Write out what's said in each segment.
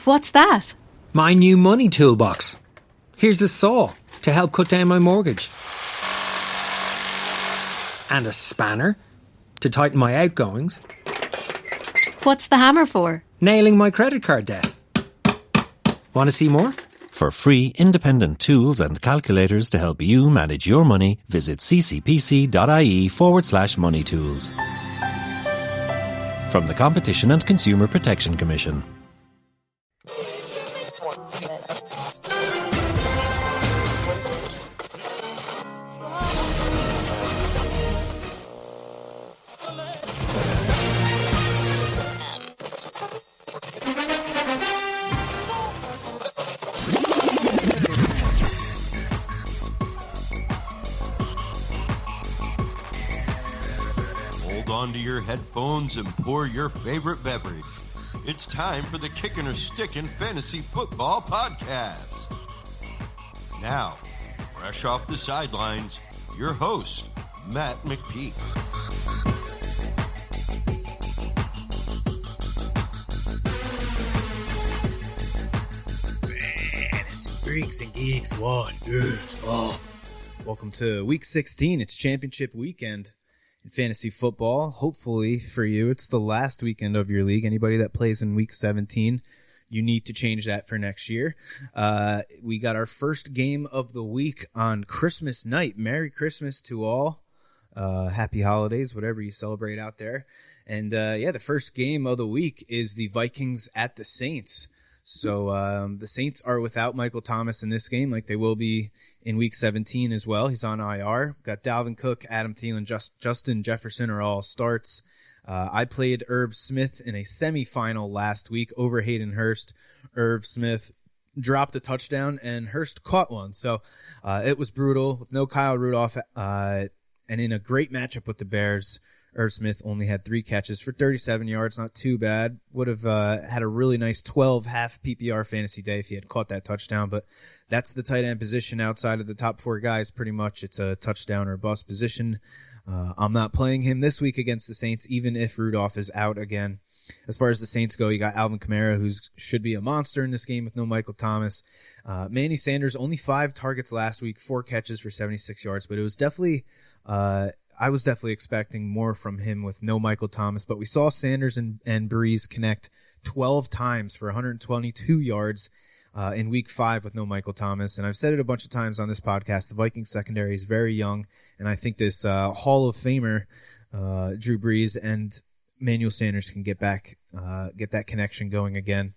What's that? My new money toolbox. Here's a saw to help cut down my mortgage. And a spanner to tighten my outgoings. What's the hammer for? Nailing my credit card debt. Want to see more? For free, independent tools and calculators to help you manage your money, visit ccpc.ie/money tools. From the Competition and Consumer Protection Commission. Onto your headphones and pour your favorite beverage. It's time for the Kickin' or Stickin' Fantasy Football Podcast. Now, fresh off the sidelines, your host, Matt McPeak. Fantasy Freaks and Geeks, what is up? Welcome to Week 16. It's championship weekend. Fantasy football. Hopefully for you, it's the last weekend of your league. Anybody that plays in week 17, you need to change that for next year. We got our first game of the week on Christmas night. Merry Christmas to all. Happy holidays, whatever you celebrate out there. And the first game of the week is the Vikings at the Saints. So the Saints are without Michael Thomas in this game, like they will be in Week 17 as well. He's on IR. Got Dalvin Cook, Adam Thielen, Justin Jefferson are all starts. I played Irv Smith in a semifinal last week over Hayden Hurst. Irv Smith dropped a touchdown, and Hurst caught one. So it was brutal with no Kyle Rudolph, and in a great matchup with the Bears. Irv Smith only had 3 catches for 37 yards, not too bad. Would have had a really nice 12 half PPR fantasy day if he had caught that touchdown, but that's the tight end position outside of the top 4 guys. Pretty much it's a touchdown or bust position. I'm not playing him this week against the Saints, even if Rudolph is out again. As far as the Saints go, you got Alvin Kamara, who should be a monster in this game with no Michael Thomas. Manny Sanders, only 5 targets last week, 4 catches for 76 yards, but it was definitely... I was definitely expecting more from him with no Michael Thomas, but we saw Sanders and Breeze connect 12 times for 122 yards in Week 5 with no Michael Thomas. And I've said it a bunch of times on this podcast, the Vikings secondary is very young, and I think this Hall of Famer, Drew Brees and Manuel Sanders can get that connection going again.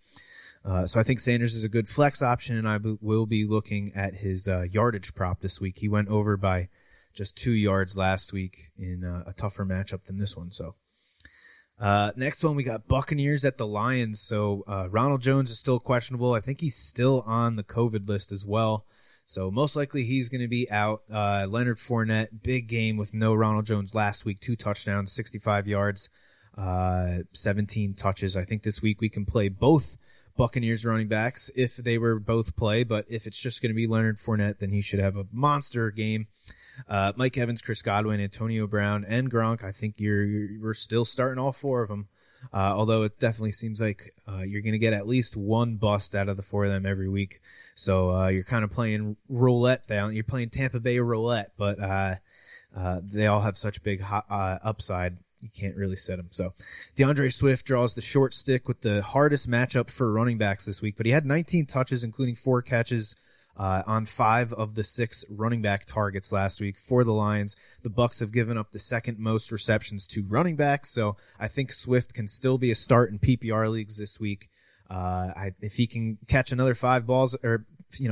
So I think Sanders is a good flex option, and I will be looking at his yardage prop this week. He went over by just 2 yards last week in a tougher matchup than this one. So next one, we got Buccaneers at the Lions. So Ronald Jones is still questionable. I think he's still on the COVID list as well. So most likely he's going to be out. Leonard Fournette, big game with no Ronald Jones last week. 2 touchdowns, 65 yards, 17 touches. I think this week we can play both Buccaneers running backs if they were both play. But if it's just going to be Leonard Fournette, then he should have a monster game. Mike Evans, Chris Godwin, Antonio Brown, and Gronk. I think we're still starting all 4 of them. Although it definitely seems like you're going to get at least one bust out of the 4 of them every week. So you're kind of playing roulette down. You're playing Tampa Bay roulette, but they all have such big upside. You can't really set them. So DeAndre Swift draws the short stick with the hardest matchup for running backs this week, but he had 19 touches, including 4 catches on 5 of the 6 running back targets last week for the Lions. The Bucs have given up the second most receptions to running backs, so I think Swift can still be a start in PPR leagues this week. If he can catch another 5 balls, or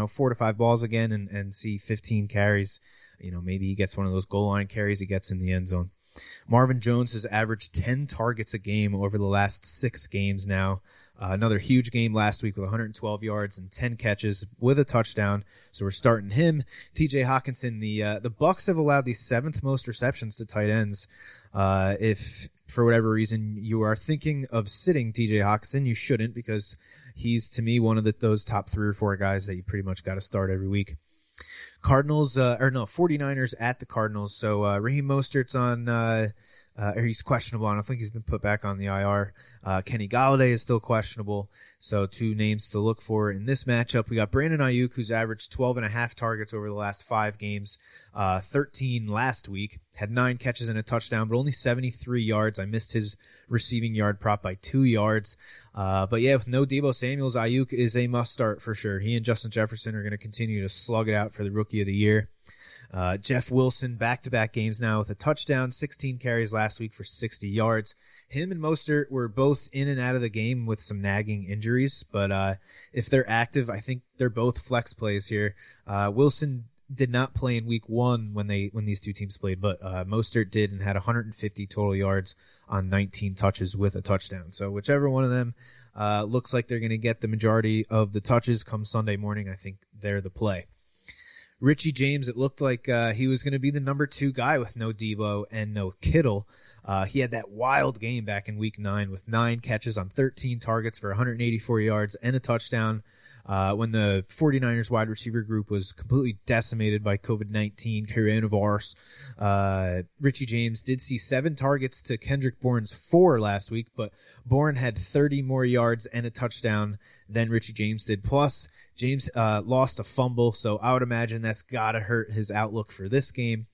4 to 5 balls again, and see 15 carries, maybe he gets one of those goal line carries he gets in the end zone. Marvin Jones has averaged 10 targets a game over the last 6 games now. Another huge game last week with 112 yards and 10 catches with a touchdown. So we're starting him. TJ Hawkinson, the Bucs have allowed the 7th most receptions to tight ends. If for whatever reason you are thinking of sitting TJ Hawkinson, you shouldn't, because he's, to me, one of those top 3 or 4 guys that you pretty much got to start every week. Cardinals, 49ers at the Cardinals. So Raheem Mostert's on, or he's questionable. I don't think he's been put back on the IR. Kenny Galladay is still questionable. So 2 names to look for in this matchup. We got Brandon Ayuk, who's averaged 12.5 targets over the last 5 games, 13 last week. Had 9 catches and a touchdown, but only 73 yards. I missed his receiving yard prop by 2 yards. But yeah, with no Deebo Samuels, Ayuk is a must start for sure. He and Justin Jefferson are going to continue to slug it out for the Rookie of the Year. Jeff Wilson, back-to-back games now with a touchdown, 16 carries last week for 60 yards. Him and Mostert were both in and out of the game with some nagging injuries, but if they're active, I think they're both flex plays here. Wilson did not play in week 1 when these two teams played, but Mostert did and had 150 total yards on 19 touches with a touchdown. So whichever one of them looks like they're going to get the majority of the touches come Sunday morning, I think they're the play. Richie James, it looked like he was going to be the number 2 guy with no Deebo and no Kittle. He had that wild game back in week 9 with 9 catches on 13 targets for 184 yards and a touchdown when the 49ers wide receiver group was completely decimated by COVID-19 coronavirus. Richie James did see 7 targets to Kendrick Bourne's 4 last week, but Bourne had 30 more yards and a touchdown than Richie James did. Plus, James lost a fumble, so I would imagine that's got to hurt his outlook for this game.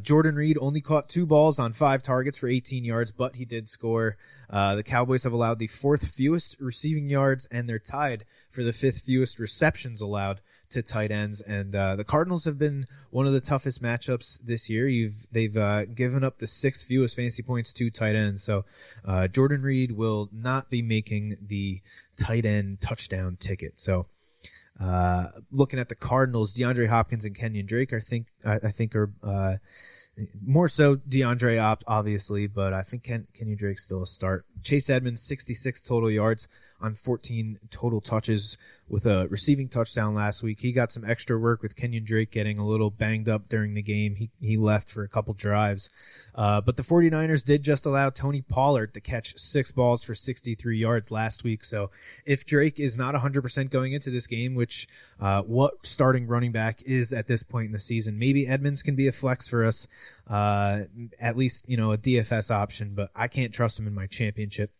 Jordan Reed only caught 2 balls on 5 targets for 18 yards, but he did score. The Cowboys have allowed the 4th fewest receiving yards, and they're tied for the 5th fewest receptions allowed to tight ends. And the Cardinals have been one of the toughest matchups this year. They've given up the 6th fewest fantasy points to tight ends. So Jordan Reed will not be making the tight end touchdown ticket. So looking at the Cardinals, DeAndre Hopkins and Kenyon Drake, I think are more so DeAndre obviously, but I think Kenyon Drake's still a start. Chase Edmonds, 66 total yards on 14 total touches with a receiving touchdown last week. He got some extra work with Kenyon Drake getting a little banged up during the game. He left for a couple drives. But the 49ers did just allow Tony Pollard to catch 6 balls for 63 yards last week. So if Drake is not 100% going into this game, which what starting running back is at this point in the season, maybe Edmonds can be a flex for us, at least, a DFS option, but I can't trust him in my championship.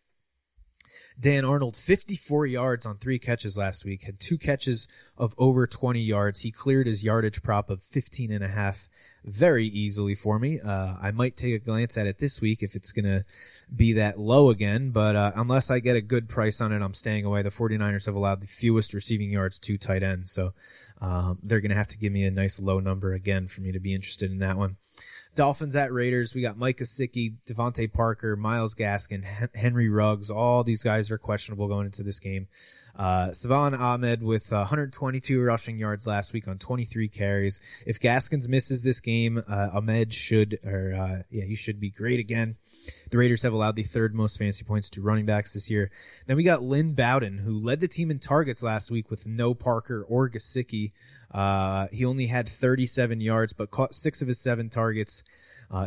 Dan Arnold, 54 yards on 3 catches last week, had 2 catches of over 20 yards. He cleared his yardage prop of 15.5 very easily for me. I might take a glance at it this week if it's going to be that low again, but unless I get a good price on it, I'm staying away. The 49ers have allowed the fewest receiving yards to tight ends, so they're going to have to give me a nice low number again for me to be interested in that one. Dolphins at Raiders. We got Mike Gesicki, Devontae Parker, Myles Gaskin, Henry Ruggs. All these guys are questionable going into this game. Savon Ahmed with 122 rushing yards last week on 23 carries. If Gaskins misses this game, Ahmed should be great again. The Raiders have allowed the 3rd most fantasy points to running backs this year. Then we got Lynn Bowden, who led the team in targets last week with no Parker or Gesicki. He only had 37 yards, but caught 6 of his 7 targets.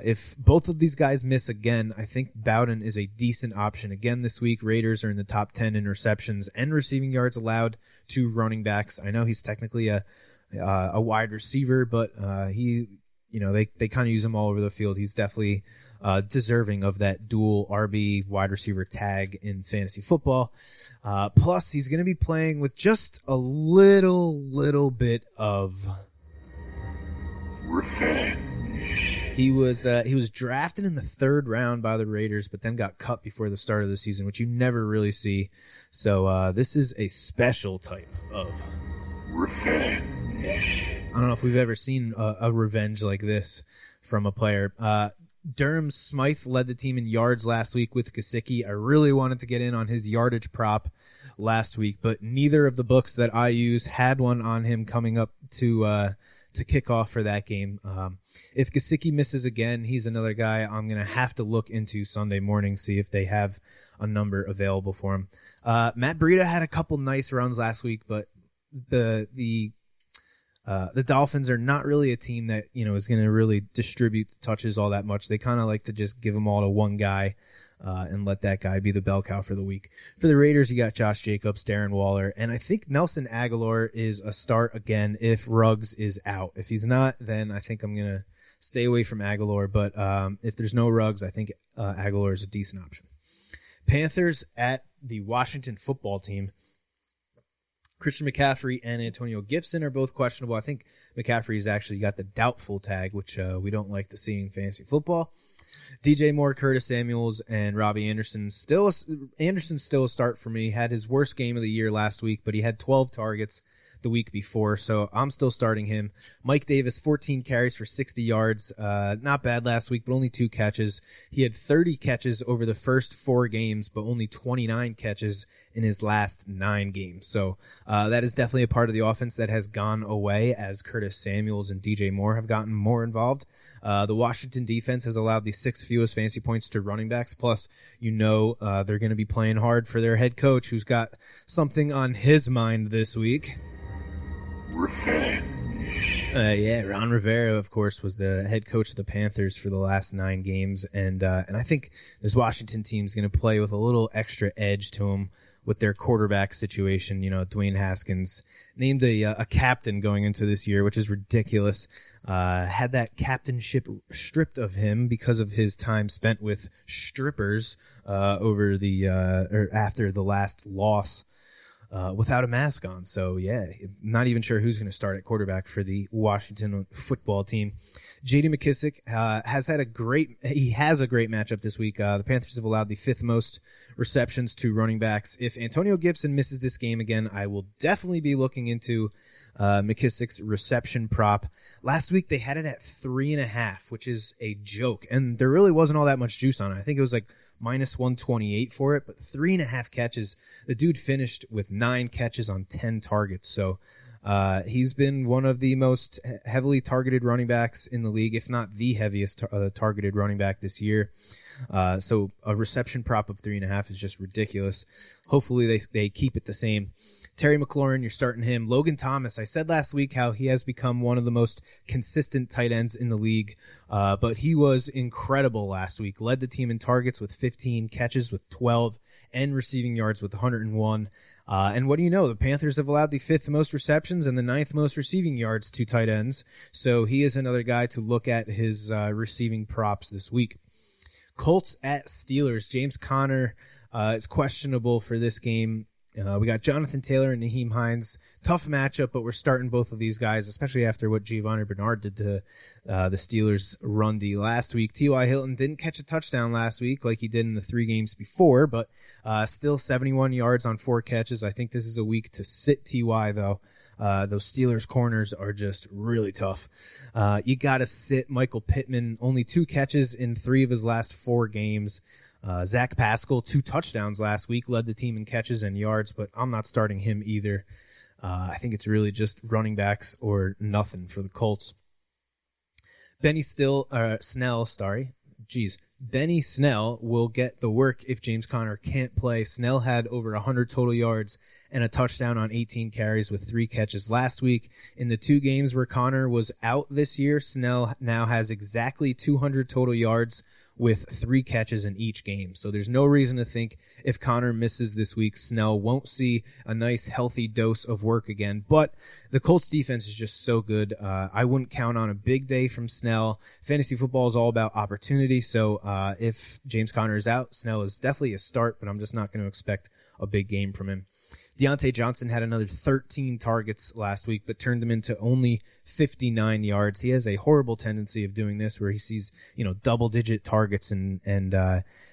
If both of these guys miss again, I think Bowden is a decent option again this week. Raiders are in the top 10 in receptions and receiving yards allowed to running backs. I know he's technically a wide receiver, but they kind of use him all over the field. He's definitely deserving of that dual RB wide receiver tag in fantasy football. Plus, he's going to be playing with just a little bit of revenge. He was drafted in the 3rd round by the Raiders, but then got cut before the start of the season, which you never really see. So this is a special type of revenge. I don't know if we've ever seen a revenge like this from a player. Durham Smythe led the team in yards last week with Gesicki. I really wanted to get in on his yardage prop last week, but neither of the books that I use had one on him coming up to kick off for that game. If Gesicki misses again, he's another guy I'm going to have to look into Sunday morning, see if they have a number available for him. Matt Breida had a couple nice runs last week, but the Dolphins are not really a team that is going to really distribute touches all that much. They kind of like to just give them all to one guy. and let that guy be the bell cow for the week. For the Raiders, you got Josh Jacobs, Darren Waller, and I think Nelson Aguilar is a start again if Ruggs is out. If he's not, then I think I'm going to stay away from Aguilar, but if there's no Ruggs, I think Aguilar is a decent option. Panthers at the Washington football team. Christian McCaffrey and Antonio Gibson are both questionable. I think McCaffrey's actually got the doubtful tag, which we don't like to see in fantasy football. DJ Moore, Curtis Samuels, and Robbie Anderson. Anderson's still a start for me. Had his worst game of the year last week, but he had 12 targets the week before, so I'm still starting him. Mike Davis, 14 carries for 60 yards. Not bad last week, but only 2 catches. He had 30 catches over the first 4 games, but only 29 catches in his last 9 games. So that is definitely a part of the offense that has gone away as Curtis Samuels and DJ Moore have gotten more involved. The Washington defense has allowed the 6th fewest fantasy points to running backs. Plus, they're going to be playing hard for their head coach, who's got something on his mind this week. Revenge. Ron Rivera, of course, was the head coach of the Panthers for the last 9 games, and I think this Washington team's going to play with a little extra edge to them with their quarterback situation. Dwayne Haskins named a captain going into this year, which is ridiculous. Had that captainship stripped of him because of his time spent with strippers after the last loss. Without a mask on. So, not even sure who's going to start at quarterback for the Washington football team. J.D. McKissick has a great matchup this week. The Panthers have allowed the 5th most receptions to running backs. If Antonio Gibson misses this game again, I will definitely be looking into McKissick's reception prop. Last week, they had it at 3.5, which is a joke. And there really wasn't all that much juice on it. I think it was like minus 128 for it, but 3.5 catches. The dude finished with 9 catches on 10 targets. So he's been one of the most heavily targeted running backs in the league, if not the heaviest targeted running back this year. So a reception prop of 3.5 is just ridiculous. Hopefully they keep it the same. Terry McLaurin, you're starting him. Logan Thomas, I said last week how he has become one of the most consistent tight ends in the league, but he was incredible last week. Led the team in targets with 15, catches with 12, and receiving yards with 101. And what do you know? The Panthers have allowed the 5th most receptions and the 9th most receiving yards to tight ends, so he is another guy to look at his receiving props this week. Colts at Steelers. James Conner is questionable for this game. We got Jonathan Taylor and Naheem Hines. Tough matchup, but we're starting both of these guys, especially after what Giovanni Bernard did to the Steelers' run D last week. T.Y. Hilton didn't catch a touchdown last week like he did in the 3 games before, but still 71 yards on 4 catches. I think this is a week to sit T.Y., though. Those Steelers corners are just really tough. You got to sit Michael Pittman, only 2 catches in 3 of his last 4 games. Zach Pascal, 2 touchdowns last week, led the team in catches and yards, but I'm not starting him either. I think it's really just running backs or nothing for the Colts. Benny Snell will get the work if James Conner can't play. Snell had over 100 total yards and a touchdown on 18 carries with 3 catches last week. In the 2 games where Conner was out this year, Snell now has exactly 200 total yards with 3 catches in each game. So there's no reason to think if Conner misses this week, Snell won't see a nice healthy dose of work again. But the Colts defense is just so good. I wouldn't count on a big day from Snell. Fantasy football is all about opportunity. So if James Conner is out, Snell is definitely a start, but I'm just not going to expect a big game from him. Deontay Johnson had another 13 targets last week, but turned them into only 59 yards. He has a horrible tendency of doing this, where he sees double-digit targets and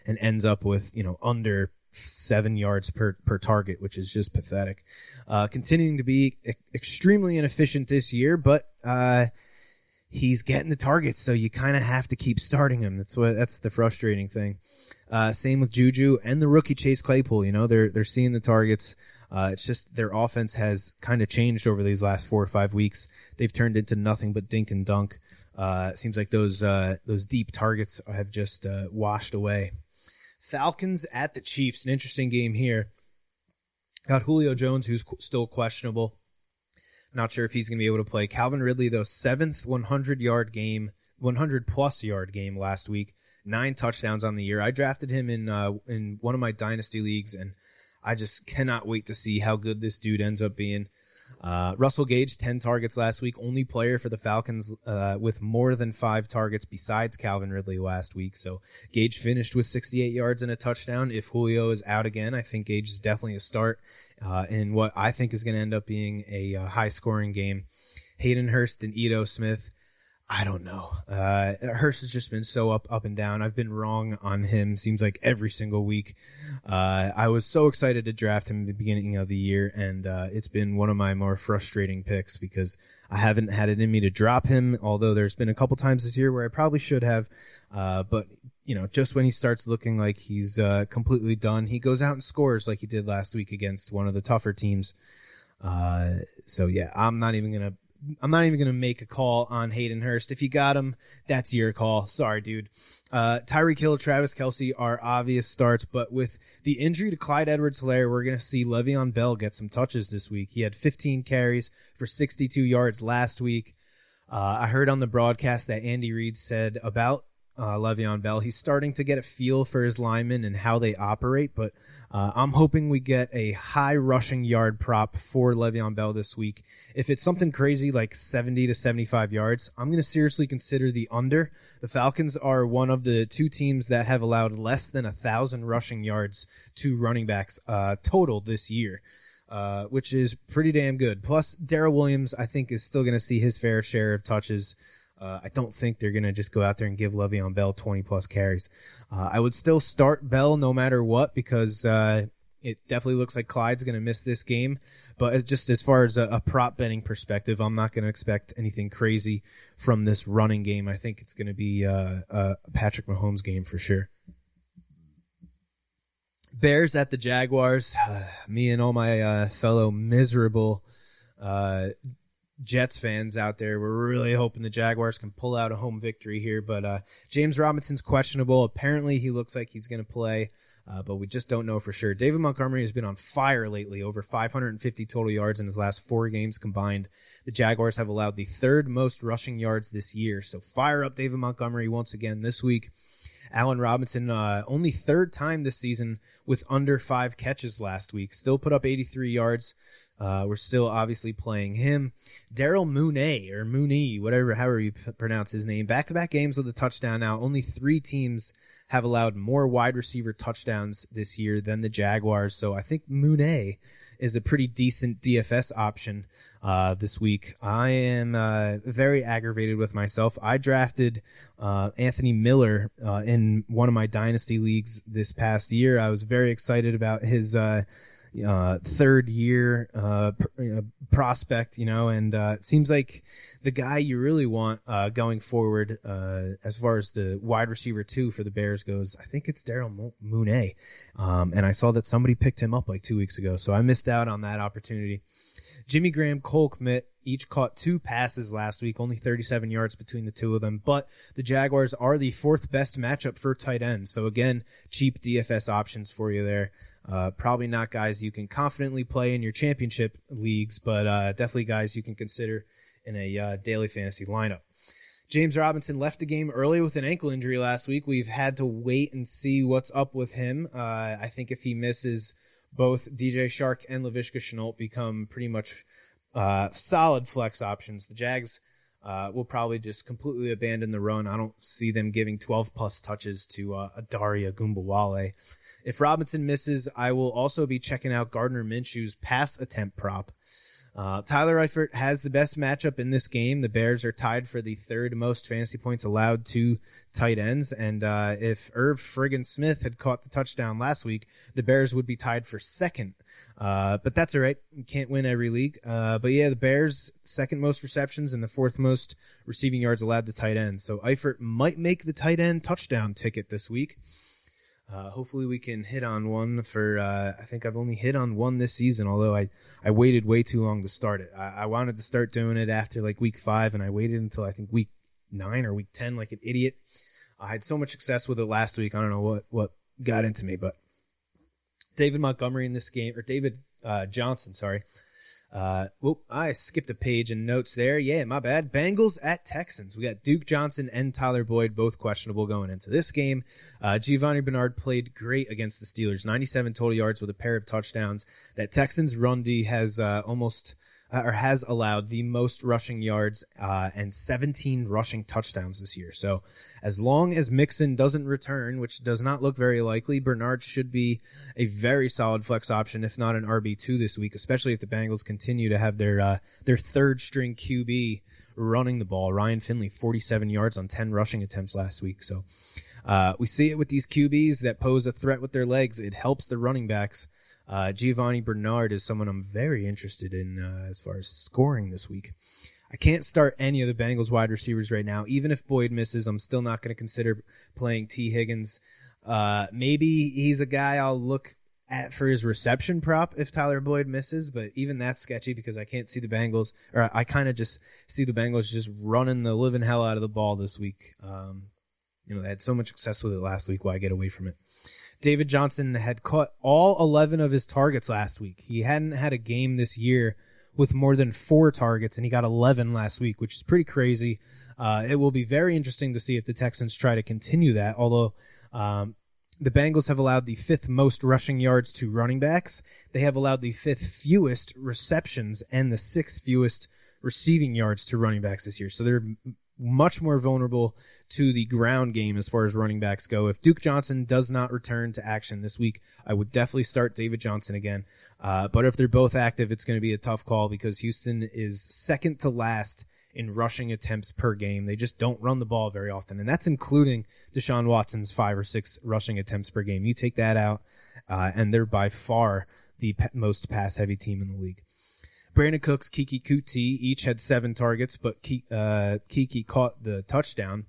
ends up with under 7 yards per target, which is just pathetic. Continuing to be extremely inefficient this year, but he's getting the targets, so you kind of have to keep starting him. That's the frustrating thing. Same with Juju and the rookie Chase Claypool. They're seeing the targets. It's just their offense has kind of changed over these last 4 or 5 weeks. They've turned into nothing but dink and dunk. It seems like those deep targets have just washed away. Falcons at the Chiefs, an interesting game here. Got Julio Jones, who's still questionable. Not sure if he's going to be able to play. Calvin Ridley, though, 7th 100-plus yard game last week. 9 touchdowns on the year. I drafted him in one of my dynasty leagues, and I just cannot wait to see how good this dude ends up being. Russell Gage, 10 targets last week, only player for the Falcons with more than 5 targets besides Calvin Ridley last week. So Gage finished with 68 yards and a touchdown. If Julio is out again, I think Gage is definitely a start in what I think is going to end up being a high-scoring game. Hayden Hurst and Ito Smith, I don't know. Hurst has just been so up and down. I've been wrong on him, seems like every single week. I was so excited to draft him at the beginning of the year, and it's been one of my more frustrating picks because I haven't had it in me to drop him, although there's been a couple times this year where I probably should have. But, just when he starts looking like he's completely done, he goes out and scores like he did last week against one of the tougher teams. So, yeah, I'm not even going to make a call on Hayden Hurst. If you got him, that's your call. Sorry, dude. Tyreek Hill, Travis Kelce are obvious starts, but with the injury to Clyde Edwards-Helaire, we're going to see Le'Veon Bell get some touches this week. He had 15 carries for 62 yards last week. I heard on the broadcast that Andy Reid said about Le'Veon Bell, he's starting to get a feel for his linemen and how they operate, but I'm hoping we get a high rushing yard prop for Le'Veon Bell this week. If it's something crazy like 70 to 75 yards, I'm going to seriously consider the under. The Falcons are one of the 2 teams that have allowed less than 1,000 rushing yards to running backs total this year. Which is pretty damn good. Plus, Darrell Williams, I think, is still going to see his fair share of touches. I don't think they're going to just go out there and give Le'Veon Bell 20-plus carries. I would still start Bell no matter what because it definitely looks like Clyde's going to miss this game. But just as far as a prop betting perspective, I'm not going to expect anything crazy from this running game. I think it's going to be a Patrick Mahomes game for sure. Bears at the Jaguars. Me and all my fellow miserable Jets fans out there, we're really hoping the Jaguars can pull out a home victory here. But James Robinson's questionable. Apparently, he looks like he's going to play, but we just don't know for sure. David Montgomery has been on fire lately, over 550 total yards in his last 4 games combined. The Jaguars have allowed the 3rd most rushing yards this year. So fire up David Montgomery once again this week. Allen Robinson, only 3rd time this season with under 5 catches last week. Still put up 83 yards. We're still obviously playing him. Darrell Mooney, or Mooney, however you pronounce his name. Back-to-back games with a touchdown now. Only 3 teams have allowed more wide receiver touchdowns this year than the Jaguars. So I think Mooney is a pretty decent DFS option this week. I am very aggravated with myself. I drafted Anthony Miller in one of my dynasty leagues this past year. I was very excited about his 3rd year prospect, and it seems like the guy you really want going forward as far as the wide receiver 2 for the Bears goes. I think it's Darrell Mooney, and I saw that somebody picked him up like 2 weeks ago, so I missed out on that opportunity. Jimmy Graham, Cole Kmet each caught 2 passes last week, only 37 yards between the 2 of them. But the Jaguars are the 4th best matchup for tight ends. So again, cheap DFS options for you there. Probably not guys you can confidently play in your championship leagues, but definitely guys you can consider in a daily fantasy lineup. James Robinson left the game early with an ankle injury last week. We've had to wait and see what's up with him. I think if he misses, both DJ Shark and Laviska Shenault become pretty much solid flex options. The Jags will probably just completely abandon the run. I don't see them giving 12-plus touches to Adari Ogunbowale. If Robinson misses, I will also be checking out Gardner Minshew's pass attempt prop. Tyler Eifert has the best matchup in this game. The Bears are tied for the 3rd most fantasy points allowed to tight ends. And if Irv Friggin Smith had caught the touchdown last week, the Bears would be tied for 2nd. But that's all right. You can't win every league. But yeah, the Bears, 2nd most receptions and the 4th most receiving yards allowed to tight ends. So Eifert might make the tight end touchdown ticket this week. Hopefully we can hit on one for, I think I've only hit on one this season, although I waited way too long to start it. I wanted to start doing it after like week 5, and I waited until I think week 9 or week 10 like an idiot. I had so much success with it last week. I don't know what got into me, but David Montgomery in this game, or David Johnson, sorry. I skipped a page in notes there. Yeah, my bad. Bengals at Texans. We got Duke Johnson and Tyler Boyd, both questionable going into this game. Giovanni Bernard played great against the Steelers, 97 total yards with a pair of touchdowns. That Texans run D has has allowed the most rushing yards and 17 rushing touchdowns this year. So as long as Mixon doesn't return, which does not look very likely, Bernard should be a very solid flex option, if not an RB2 this week, especially if the Bengals continue to have their third string QB running the ball. Ryan Finley, 47 yards on 10 rushing attempts last week. So we see it with these QBs that pose a threat with their legs. It helps the running backs. Giovanni Bernard is someone I'm very interested in as far as scoring this week. I can't start any of the Bengals wide receivers right now. Even if Boyd misses, I'm still not going to consider playing T. Higgins. Maybe he's a guy I'll look at for his reception prop if Tyler Boyd misses, but even that's sketchy because I can't see the Bengals, or I kind of just see the Bengals just running the living hell out of the ball this week. They had so much success with it last week. Why get away from it? David Johnson had caught all 11 of his targets last week. He hadn't had a game this year with more than 4 targets, and he got 11 last week, which is pretty crazy. It will be very interesting to see if the Texans try to continue that, although the Bengals have allowed the 5th most rushing yards to running backs. They have allowed the 5th fewest receptions and the 6th fewest receiving yards to running backs this year. So they're much more vulnerable to the ground game as far as running backs go. If Duke Johnson does not return to action this week, I would definitely start David Johnson again. But if they're both active, it's going to be a tough call because Houston is second to last in rushing attempts per game. They just don't run the ball very often, and that's including Deshaun Watson's 5 or 6 rushing attempts per game. You take that out, and they're by far the most pass-heavy team in the league. Brandon Cooks, Kiki Kuti each had 7 targets, but Kiki caught the touchdown.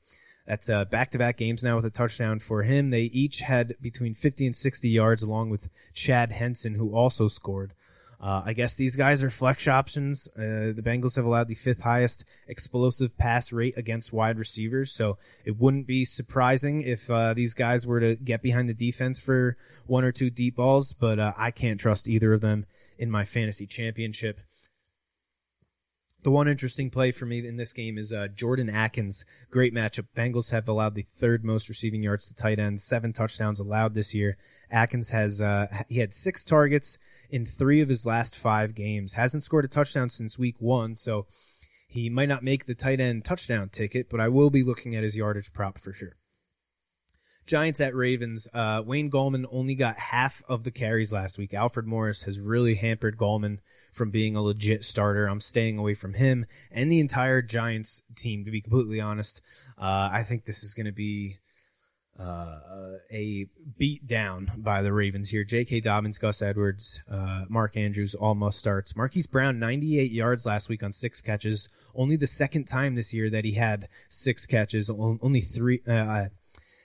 That's back-to-back games now with a touchdown for him. They each had between 50 and 60 yards, along with Chad Henson, who also scored. I guess these guys are flex options. The Bengals have allowed the 5th highest explosive pass rate against wide receivers, so it wouldn't be surprising if these guys were to get behind the defense for 1 or 2 deep balls, but I can't trust either of them in my fantasy championship. The one interesting play for me in this game is Jordan Akins. Great matchup. Bengals have allowed the 3rd most receiving yards to tight ends, 7 touchdowns allowed this year. Akins has he had 6 targets in 3 of his last 5 games. Hasn't scored a touchdown since week 1, so he might not make the tight end touchdown ticket, but I will be looking at his yardage prop for sure. Giants at Ravens. Wayne Gallman only got half of the carries last week. Alfred Morris has really hampered Gallman from being a legit starter. I'm staying away from him and the entire Giants team, to be completely honest. I think this is going to be a beat down by the Ravens here. J.K. Dobbins, Gus Edwards, Mark Andrews, all must starts. Marquise Brown, 98 yards last week on 6 catches. Only the second time this year that he had 6 catches. Only 3...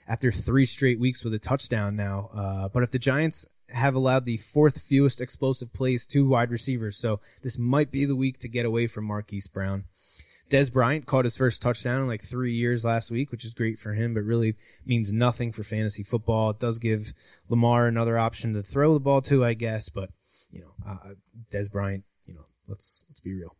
after 3 straight weeks with a touchdown now. But if the Giants have allowed the 4th fewest explosive plays to wide receivers, so this might be the week to get away from Marquise Brown. Des Bryant caught his first touchdown in like 3 years last week, which is great for him, but really means nothing for fantasy football. It does give Lamar another option to throw the ball to, I guess, but Des Bryant, let's be real.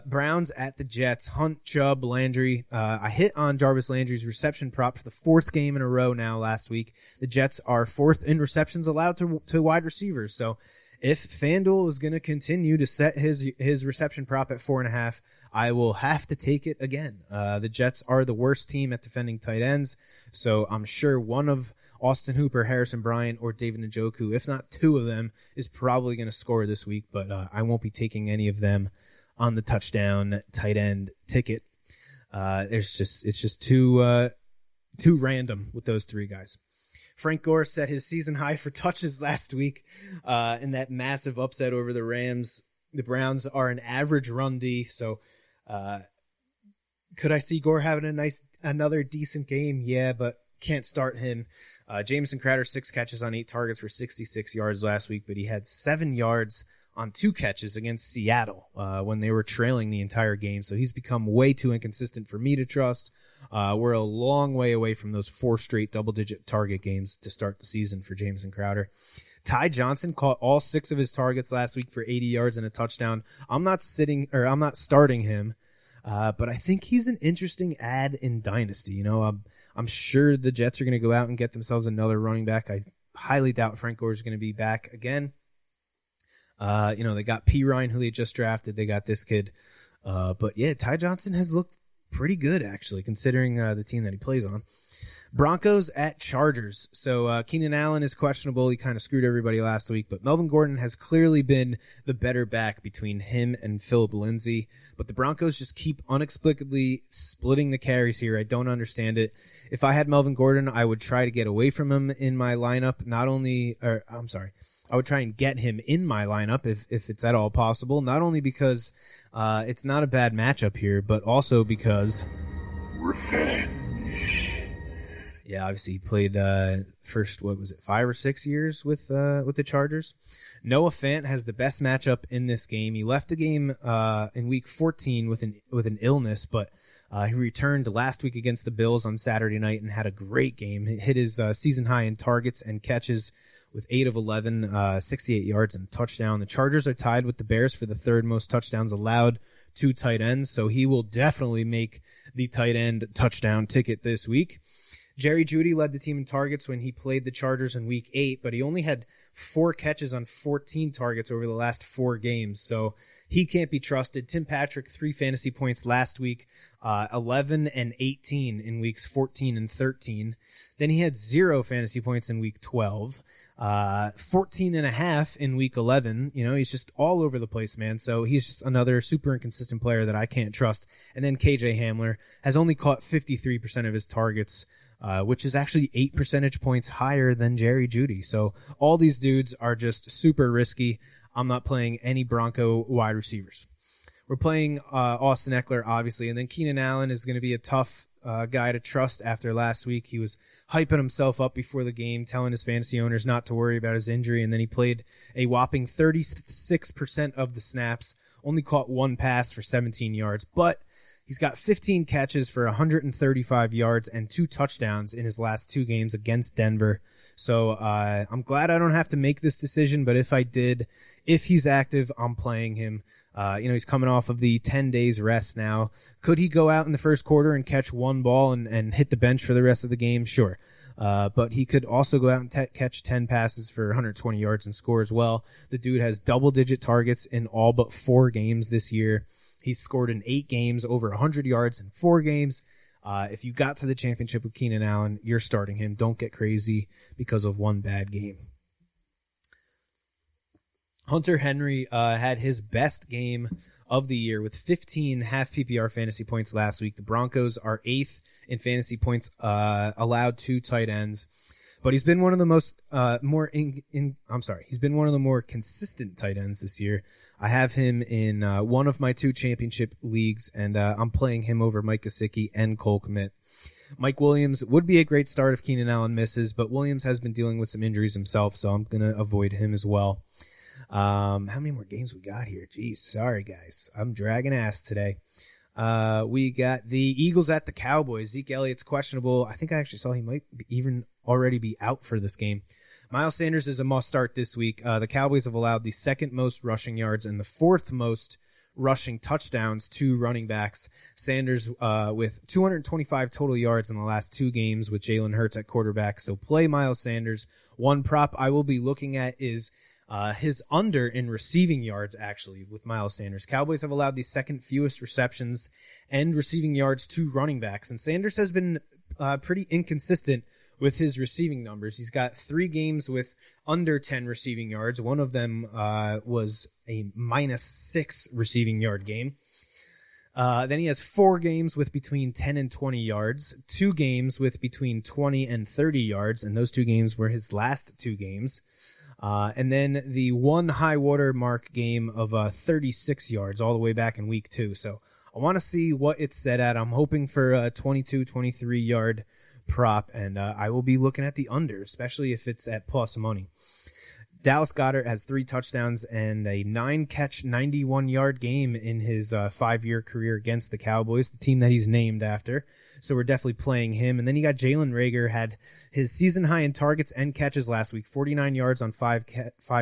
Browns at the Jets. Hunt, Chubb, Landry. I hit on Jarvis Landry's reception prop for the 4th game in a row now last week. The Jets are 4th in receptions allowed to wide receivers. So if FanDuel is going to continue to set his reception prop at 4.5, I will have to take it again. The Jets are the worst team at defending tight ends. So I'm sure one of Austin Hooper, Harrison Bryant, or David Njoku, if not 2 of them, is probably going to score this week. But I won't be taking any of them on the touchdown tight end ticket. It's just too random with those 3 guys. Frank Gore set his season high for touches last week in that massive upset over the Rams. The Browns are an average run D, so could I see Gore having another decent game? Yeah, but can't start him. Jamison Crowder, 6 catches on 8 targets for 66 yards last week, but he had 7 yards on 2 catches against Seattle when they were trailing the entire game. So he's become way too inconsistent for me to trust. We're a long way away from those 4 straight double-digit target games to start the season for Jamison Crowder. Ty Johnson caught all 6 of his targets last week for 80 yards and a touchdown. I'm not starting him, but I think he's an interesting add in Dynasty. I'm sure the Jets are going to go out and get themselves another running back. I highly doubt Frank Gore is going to be back again. They got P. Ryan, who they just drafted. They got this kid. But yeah, Ty Johnson has looked pretty good, actually, considering the team that he plays on. Broncos at Chargers. So Keenan Allen is questionable. He kind of screwed everybody last week, but Melvin Gordon has clearly been the better back between him and Phillip Lindsay. But the Broncos just keep inexplicably splitting the carries here. I don't understand it. If I had Melvin Gordon, I would try to get away from him in my lineup. I would try and get him in my lineup if it's at all possible, not only because it's not a bad matchup here, but also because revenge. Yeah, obviously he played first, 5 or 6 years with the Chargers. Noah Fant has the best matchup in this game. He left the game in week 14 with an illness, but he returned last week against the Bills on Saturday night and had a great game. He hit his season high in targets and catches with 8 of 11, 68 yards and a touchdown. The Chargers are tied with the Bears for the third most touchdowns allowed to tight ends, so he will definitely make the tight end touchdown ticket this week. Jerry Jeudy led the team in targets when he played the Chargers in week 8, but he only had 4 catches on 14 targets over the last 4 games, so he can't be trusted. Tim Patrick, 3 fantasy points last week, 11 and 18 in weeks 14 and 13. Then he had 0 fantasy points in week 12. 14 and a half in week 11. He's just all over the place, man. So he's just another super inconsistent player that I can't trust. And then KJ Hamler has only caught 53% of his targets, which is actually 8 percentage points higher than Jerry Jeudy. So all these dudes are just super risky. I'm not playing any Bronco wide receivers. We're playing Austin Eckler, obviously, and then Keenan Allen is going to be a tough guy to trust after last week. He was hyping himself up before the game, telling his fantasy owners not to worry about his injury, and then he played a whopping 36% of the snaps, only caught 1 pass for 17 yards, but he's got 15 catches for 135 yards and 2 touchdowns in his last 2 games against Denver. So I'm glad I don't have to make this decision, but if I did, if he's active, I'm playing him. He's coming off of the 10 days rest now. Could he go out in the first quarter and catch 1 ball and hit the bench for the rest of the game? Sure. But he could also go out and catch 10 passes for 120 yards and score as well. The dude has double-digit targets in all but 4 games this year. He's scored in 8 games, over 100 yards in 4 games. If you got to the championship with Keenan Allen, you're starting him. Don't get crazy because of 1 bad game. Hunter Henry had his best game of the year with 15 half PPR fantasy points last week. The Broncos are 8th in fantasy points allowed to tight ends, but he's been one of the he's been one of the more consistent tight ends this year. I have him in one of my 2 championship leagues, and I'm playing him over Mike Gesicki and Cole Kmet. Mike Williams would be a great start if Keenan Allen misses, but Williams has been dealing with some injuries himself, so I'm going to avoid him as well. How many more games we got here? Jeez, sorry guys. I'm dragging ass today. We got the Eagles at the Cowboys. Zeke Elliott's questionable. I think I actually saw he might even already be out for this game. Miles Sanders is a must start this week. The Cowboys have allowed the 2nd most rushing yards and the 4th most rushing touchdowns to running backs. Sanders with 225 total yards in the last 2 games with Jalen Hurts at quarterback. So play Miles Sanders. One prop I will be looking at is his under in receiving yards, actually, with Miles Sanders. Cowboys have allowed the 2nd fewest receptions and receiving yards to running backs, and Sanders has been pretty inconsistent with his receiving numbers. He's got 3 games with under 10 receiving yards. One of them was a -6 receiving yard game. Then he has 4 games with between 10 and 20 yards, 2 games with between 20 and 30 yards, and those 2 games were his last 2 games. And then the 1 high water mark game of 36 yards all the way back in week 2. So I want to see what it's set at. I'm hoping for a 22, 23 yard prop, and I will be looking at the under, especially if it's at plus money. Dallas Goedert has 3 touchdowns and a 9-catch, 91-yard game in his 5-year career against the Cowboys, the team that he's named after. So we're definitely playing him. And then you got Jalen Reagor, had his season high in targets and catches last week, 49 yards on 5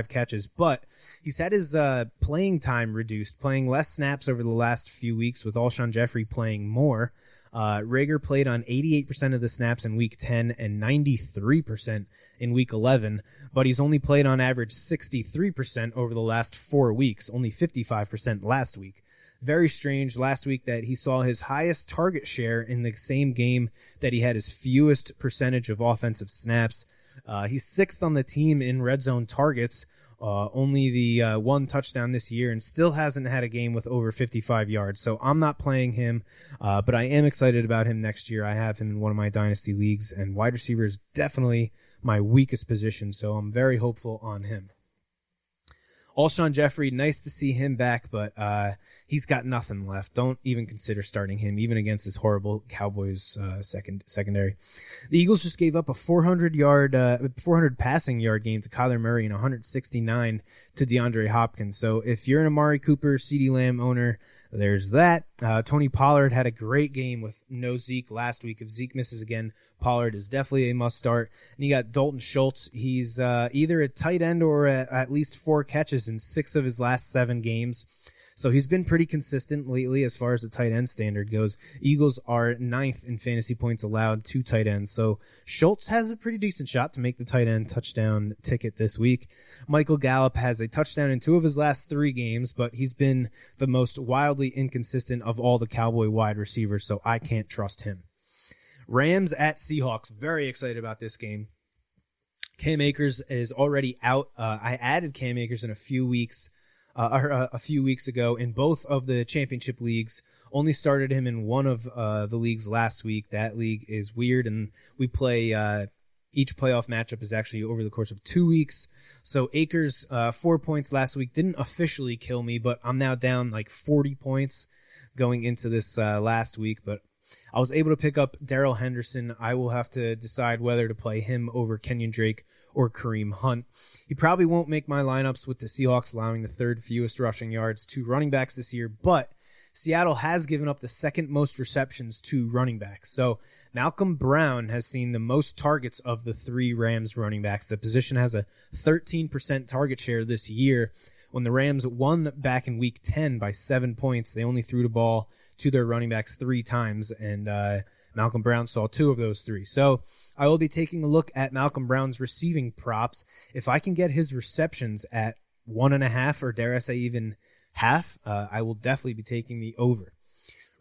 catches. But he's had his playing time reduced, playing less snaps over the last few weeks, with Alshon Jeffrey playing more. Reagor played on 88% of the snaps in week 10 and 93% in week 11, but he's only played on average 63% over the last 4 weeks, only 55% last week. Very strange last week that he saw his highest target share in the same game that he had his fewest percentage of offensive snaps. He's 6th on the team in red zone targets, only the 1 touchdown this year, and still hasn't had a game with over 55 yards. So I'm not playing him, but I am excited about him next year. I have him in one of my dynasty leagues, and wide receiver is definitely my weakest position, so I'm very hopeful on him. Alshon Jeffrey, nice to see him back, but he's got nothing left. Don't even consider starting him, even against this horrible Cowboys secondary. The Eagles just gave up a 400 passing yard game to Kyler Murray and 169 to DeAndre Hopkins. So if you're an Amari Cooper, CeeDee Lamb owner, there's that. Tony Pollard had a great game with no Zeke last week. If Zeke misses again, Pollard is definitely a must start. And you got Dalton Schultz. He's either a tight end or at least 4 catches in 6 of his last 7 games. So he's been pretty consistent lately as far as the tight end standard goes. Eagles are 9th in fantasy points allowed to tight ends. So Schultz has a pretty decent shot to make the tight end touchdown ticket this week. Michael Gallup has a touchdown in 2 of his last 3 games, but he's been the most wildly inconsistent of all the Cowboy wide receivers, so I can't trust him. Rams at Seahawks. Very excited about this game. Cam Akers is already out. I added Cam Akers in a few weeks ago in both of the championship leagues. Only started him in one of the leagues last week. That league is weird, and we play each playoff matchup is actually over the course of 2 weeks. So Akers, 4 points last week, didn't officially kill me, but I'm now down like 40 points going into this last week. But I was able to pick up Darrell Henderson. I will have to decide whether to play him over Kenyon Drake or Kareem Hunt. He probably won't make my lineups with the Seahawks allowing the 3rd fewest rushing yards to running backs this year, but Seattle has given up the 2nd most receptions to running backs. So Malcolm Brown has seen the most targets of the 3 Rams running backs. The position has a 13% target share this year. When the Rams won back in week 10 by 7 points, they only threw the ball to their running backs 3 times, and Malcolm Brown saw 2 of those 3. So I will be taking a look at Malcolm Brown's receiving props. If I can get his receptions at 1.5, or dare I say even half, I will definitely be taking the over.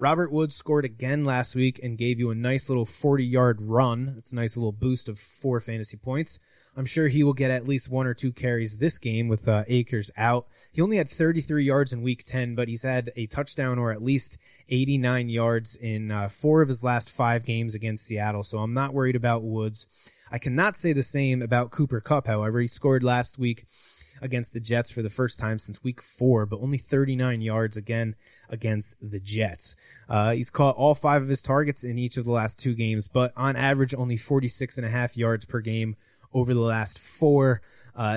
Robert Woods scored again last week and gave you a nice little 40-yard run. It's a nice little boost of 4 fantasy points. I'm sure he will get at least 1 or 2 carries this game with Akers out. He only had 33 yards in week 10, but he's had a touchdown or at least 89 yards in 4 of his last 5 games against Seattle, so I'm not worried about Woods. I cannot say the same about Cooper Kupp, however. He scored last week against the Jets for the first time since week 4, but only 39 yards again against the Jets. He's caught all 5 of his targets in each of the last 2 games, but on average only 46.5 yards per game over the last 4.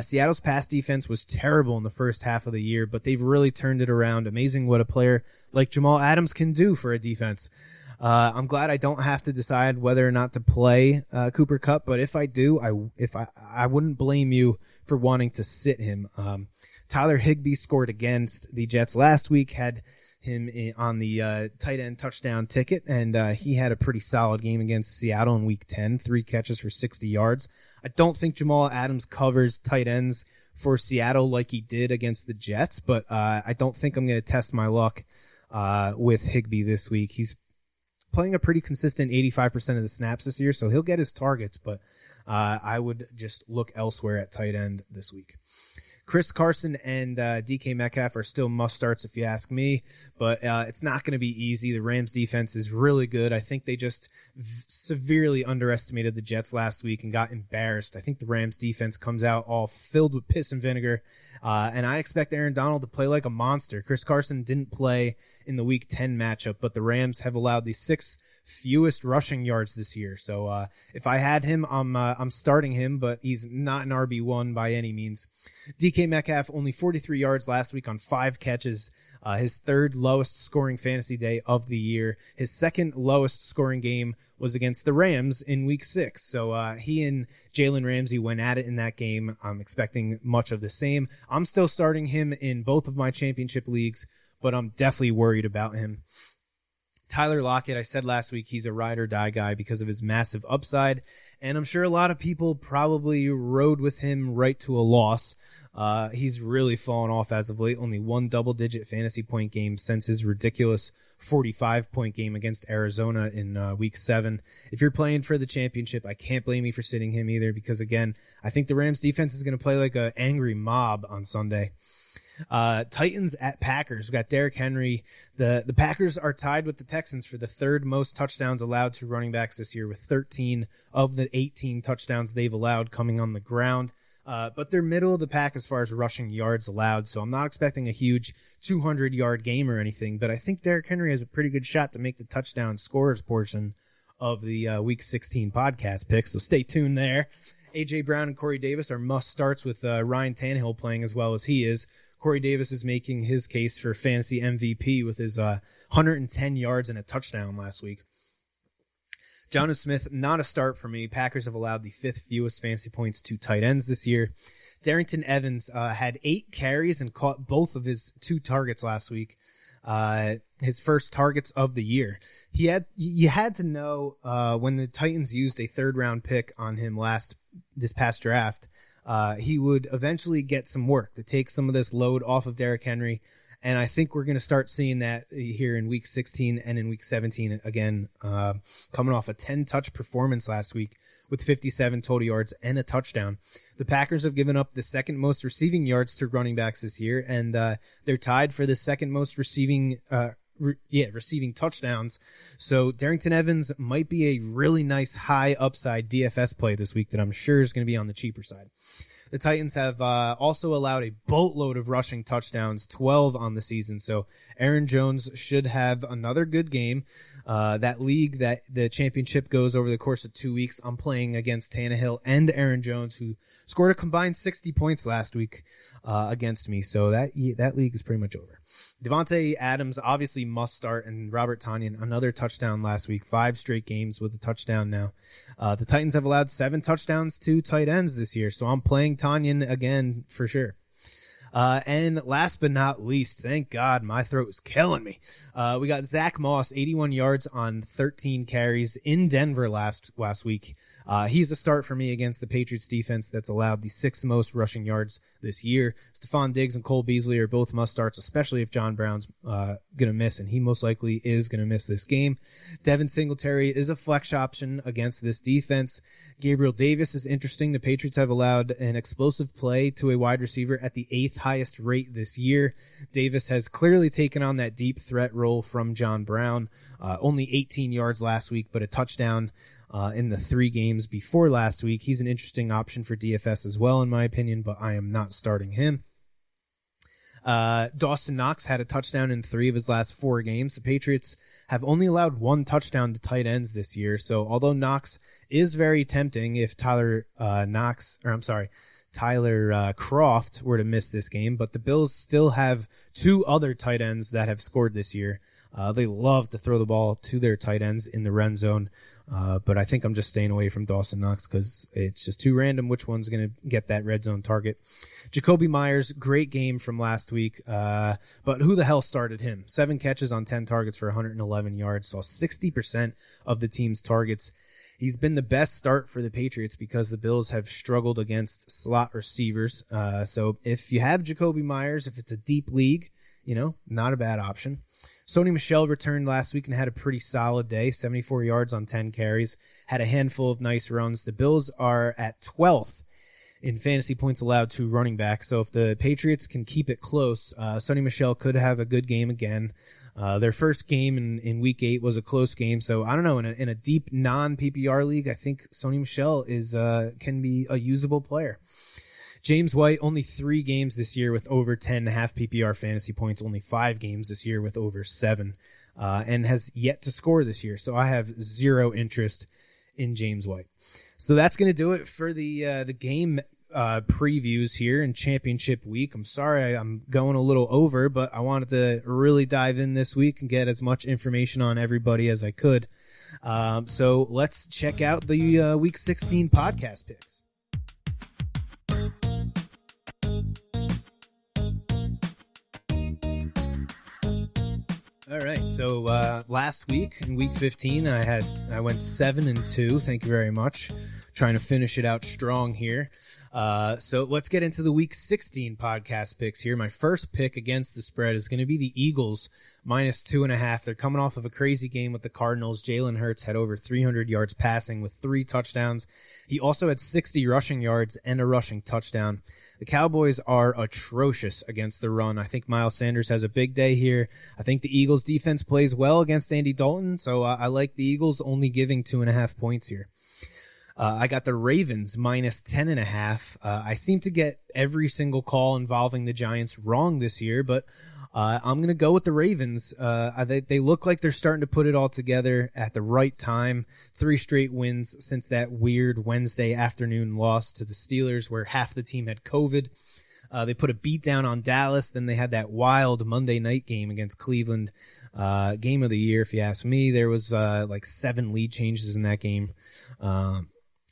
Seattle's pass defense was terrible in the first half of the year, but they've really turned it around. Amazing what a player like Jamal Adams can do for a defense. I'm glad I don't have to decide whether or not to play Cooper Kupp, but if I do, I wouldn't blame you for wanting to sit him. Tyler Higbee scored against the Jets last week, had him on the tight end touchdown ticket, and he had a pretty solid game against Seattle in week 10, 3 catches for 60 yards. I don't think Jamal Adams covers tight ends for Seattle like he did against the Jets, but I don't think I'm going to test my luck with Higbee this week. He's playing a pretty consistent 85% of the snaps this year, so he'll get his targets, but I would just look elsewhere at tight end this week. Chris Carson and DK Metcalf are still must-starts if you ask me, but it's not going to be easy. The Rams' defense is really good. I think they just severely underestimated the Jets last week and got embarrassed. I think the Rams' defense comes out all filled with piss and vinegar, and I expect Aaron Donald to play like a monster. Chris Carson didn't play in the Week 10 matchup, but the Rams have allowed the 6th fewest rushing yards this year. So if I had him, I'm starting him, but he's not an RB1 by any means. DK Metcalf, only 43 yards last week on 5 catches. His third lowest scoring fantasy day of the year. His second lowest scoring game was against the Rams in week 6. So he and Jalen Ramsey went at it in that game. I'm expecting much of the same. I'm still starting him in both of my championship leagues, but I'm definitely worried about him. Tyler Lockett, I said last week, he's a ride or die guy because of his massive upside, and I'm sure a lot of people probably rode with him right to a loss. He's really fallen off as of late. Only one double-digit fantasy point game since his ridiculous 45-point game against Arizona in Week 7. If you're playing for the championship, I can't blame you for sitting him either because, again, I think the Rams defense is going to play like an angry mob on Sunday. Titans at Packers. We got Derrick Henry. The Packers are tied with the Texans for the third most touchdowns allowed to running backs this year, with 13 of the 18 touchdowns they've allowed coming on the ground. But they're middle of the pack as far as rushing yards allowed, so I'm not expecting a huge 200-yard game or anything, but I think Derrick Henry has a pretty good shot to make the touchdown scorers portion of the Week 16 podcast pick, so stay tuned there. A.J. Brown and Corey Davis are must-starts with Ryan Tannehill playing as well as he is. Corey Davis is making his case for fantasy MVP with his 110 yards and a touchdown last week. Jonnu Smith, not a start for me. Packers have allowed the 5th fewest fantasy points to tight ends this year. Darrington Evans had 8 carries and caught both of his 2 targets last week. His first targets of the year. You had to know when the Titans used a 3rd-round pick on him this past draft, he would eventually get some work to take some of this load off of Derrick Henry. And I think we're going to start seeing that here in Week 16 and in Week 17 again, coming off a 10-touch performance last week with 57 total yards and a touchdown. The Packers have given up the 2nd most receiving yards to running backs this year, and they're tied for the 2nd most receiving touchdowns. So Darrington Evans might be a really nice high upside DFS play this week that I'm sure is going to be on the cheaper side. The Titans have also allowed a boatload of rushing touchdowns, 12 on the season. So Aaron Jones should have another good game. That league, that the championship goes over the course of 2 weeks. I'm playing against Tannehill and Aaron Jones, who scored a combined 60 points last week against me. So that league is pretty much over. Devontae Adams obviously must start, and Robert Tonyan, another touchdown last week. 5 straight games with a touchdown now. The Titans have allowed 7 touchdowns to tight ends this year, so I'm playing Tonyan again for sure. And last but not least, thank God, my throat is killing me. We got Zach Moss, 81 yards on 13 carries in Denver last week. He's a start for me against the Patriots defense that's allowed the 6th most rushing yards this year. Stephon Diggs and Cole Beasley are both must starts, especially if John Brown's going to miss, and he most likely is going to miss this game. Devin Singletary is a flex option against this defense. Gabriel Davis is interesting. The Patriots have allowed an explosive play to a wide receiver at the 8th highest rate this year. Davis has clearly taken on that deep threat role from John Brown. Only 18 yards last week, but a touchdown in the 3 games before last week. He's an interesting option for DFS as well, in my opinion, but I am not starting him. Dawson Knox had a touchdown in 3 of his last 4 games. The Patriots have only allowed 1 touchdown to tight ends this year. So although Knox is very tempting, if Tyler Croft were to miss this game, but the Bills still have 2 other tight ends that have scored this year. They love to throw the ball to their tight ends in the red zone. But I think I'm just staying away from Dawson Knox because it's just too random which one's going to get that red zone target. Jacoby Myers, great game from last week, but who the hell started him? 7 catches on 10 targets for 111 yards, saw 60% of the team's targets. He's been the best start for the Patriots because the Bills have struggled against slot receivers. So if you have Jacoby Myers, if it's a deep league, not a bad option. Sony Michel returned last week and had a pretty solid day, 74 yards on 10 carries, had a handful of nice runs. The Bills are at 12th in fantasy points allowed to running back. So if the Patriots can keep it close, Sony Michel could have a good game again. Their first game in Week 8 was a close game. So I don't know, in a deep non-PPR league, I think Sony Michel can be a usable player. James White, only 3 games this year with over 10.5 PPR fantasy points, only 5 games this year with over 7. and has yet to score this year. So I have zero interest in James White. So that's going to do it for the game previews here in championship week. I'm sorry I'm going a little over, but I wanted to really dive in this week and get as much information on everybody as I could. So let's check out the week 16 podcast picks. All right, so last week in week 15, I went 7-2. Thank you very much. Trying to finish it out strong here. So let's get into the week 16 podcast picks here. My first pick against the spread is going to be the Eagles -2.5. They're coming off of a crazy game with the Cardinals. Jalen Hurts had over 300 yards passing with 3 touchdowns. He also had 60 rushing yards and a rushing touchdown. The Cowboys are atrocious against the run. I think Miles Sanders has a big day here. I think the Eagles defense plays well against Andy Dalton, so I like the Eagles only giving 2.5 points here. I got the Ravens -10.5. I seem to get every single call involving the Giants wrong this year, but I'm going to go with the Ravens. They look like they're starting to put it all together at the right time. 3 straight wins since that weird Wednesday afternoon loss to the Steelers where half the team had COVID. They put a beat down on Dallas. Then they had that wild Monday night game against Cleveland. Game of the year, if you ask me. There was like 7 lead changes in that game.